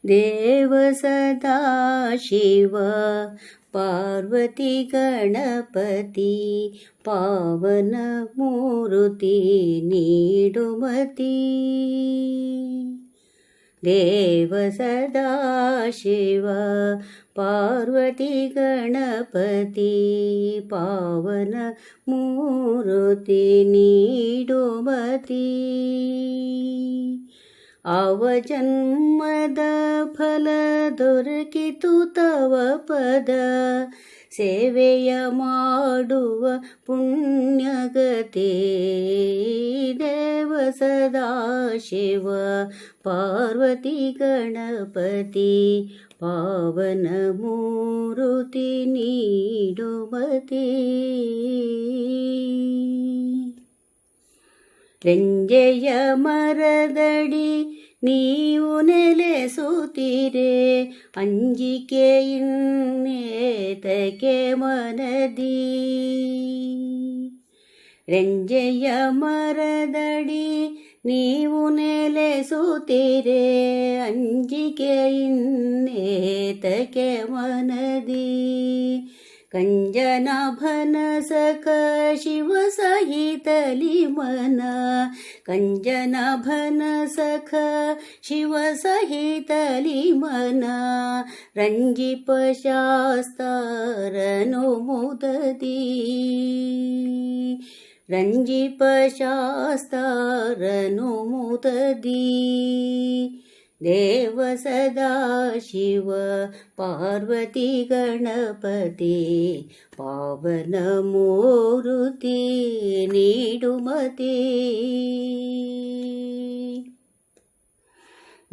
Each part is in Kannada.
ದೇವ ಸದಾ ಶಿವ ಪಾರ್ವತಿ ಗಣಪತಿ ಪಾವನ ಮೂರುತಿ ನೀಡುಮತಿ. ದೇವ ಸದಾ ಶಿವ ಪಾರ್ವತಿ ಗಣಪತಿ ಪಾವನ ಮೂರುತಿ ನೀಡುಮತಿ. ಅವ ಜನ್ಮದ ಫಲ ದೊರಕಿತು ತವ ಪದ ಸೇವೆಯ ಮಾಡುವ ಪುಣ್ಯಗತಿ. ದೇವ ಸದಾ ಶಿವ ಪಾರ್ವತಿ ಗಣಪತಿ ಪಾವನ ಮೂರುತಿ ನೀಡುಮತಿ. ರೆಂಜೆಯ ಮರದಡಿ ನೀವು ನೆಲೆಸುತ್ತೀರೆ ಅಂಜಿಕೆ ಇನ್ನೇತಕ್ಕೆ ಮನದಿ. ರೆಂಜೆಯ ಮರದಡಿ ನೀವು ನೆಲೆಸುತ್ತೀರೆ ಅಂಜಿಕೆ ಇನ್ನೇತಕ್ಕೆ ಮನದಿ. ಕಂಜನಾಭನ ಸಖ ಶಿವ ಸಹಿತಲಿ ಮನ ಕಂಜನಾಭನ ಸಖ ಶಿವ ಸಹಿತಲಿ ಮನ ರಂಜಿಪ ಶಾಸ್ತಾರನು ಮುದದಿ. ರಂಜಿಪ ಶಾಸ್ತಾರನು ಮುದದಿ. ದೇವ ಸದಾ ಶಿವ ಪಾರ್ವತಿ ಗಣಪತಿ ಪಾವನ ಮೂರುತಿ ನೀಡುಮತಿ.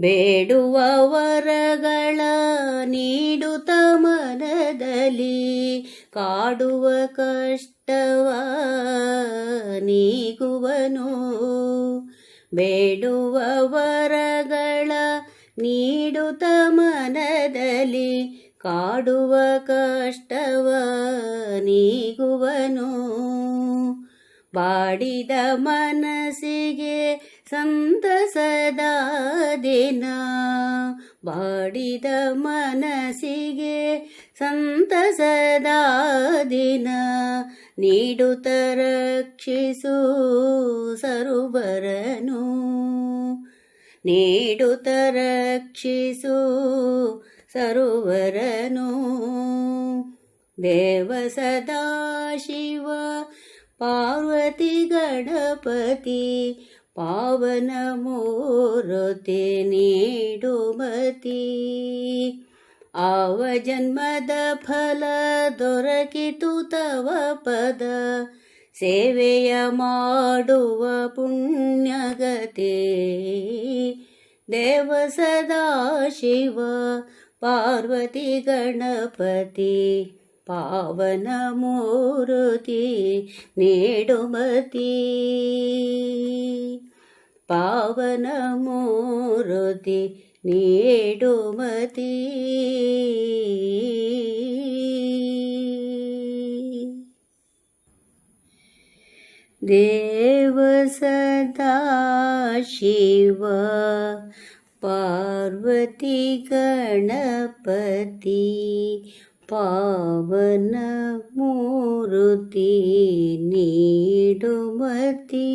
ಬೇಡುವ ವರಗಳ ನೀಡುತ್ತ ಮನದಲ್ಲಿ ಕಾಡುವ ಕಷ್ಟವ ನೀಗುವನು. ಬೇಡುವ ವರಗಳ ನೀಡುತ್ತ ಮನದಲ್ಲಿ ಕಾಡುವ ಕಷ್ಟವ ನೀಗುವನು. ಬಾಡಿದ ಮನಸ್ಸಿಗೆ ಸಂತಸದ ದಿನ ಬಾಡಿದ ಮನಸ್ಸಿಗೆ ಸಂತಸದ ದಿನ ನೀಡುತ್ತ ರಕ್ಷಿಸು ಸರೋವರನು. ನೀಡುತ್ತ ರಕ್ಷಿಸು ಸರೋವರನು. ದೇವ ಸದಾ ಶಿವ ಪಾರ್ವತಿ ಗಣಪತಿ ಪಾವನ ಮೂರುತಿ ನೀಡುಮತಿ. ಆವ ಜನ್ಮದ ಫಲ ದೊರಕಿತು ತವ ಪದ ಸೇವೆಯ ಮಾಡುವ ಪುಣ್ಯಗತಿ. ದೇವ ಸದಾ ಶಿವ ಪಾರ್ವತಿ ಗಣಪತಿ ಪಾವನ ಮೂರುತಿ ನೀಡುಮತಿ. ಪಾವನ ಮೂರುತಿ ನೀಡುಮತಿ. ದೇವ ಸದಾ ಶಿವ ಪಾರ್ವತಿ ಗಣಪತಿ ಪಾವನ ಮೂರುತಿ ನೀಡುಮತಿ.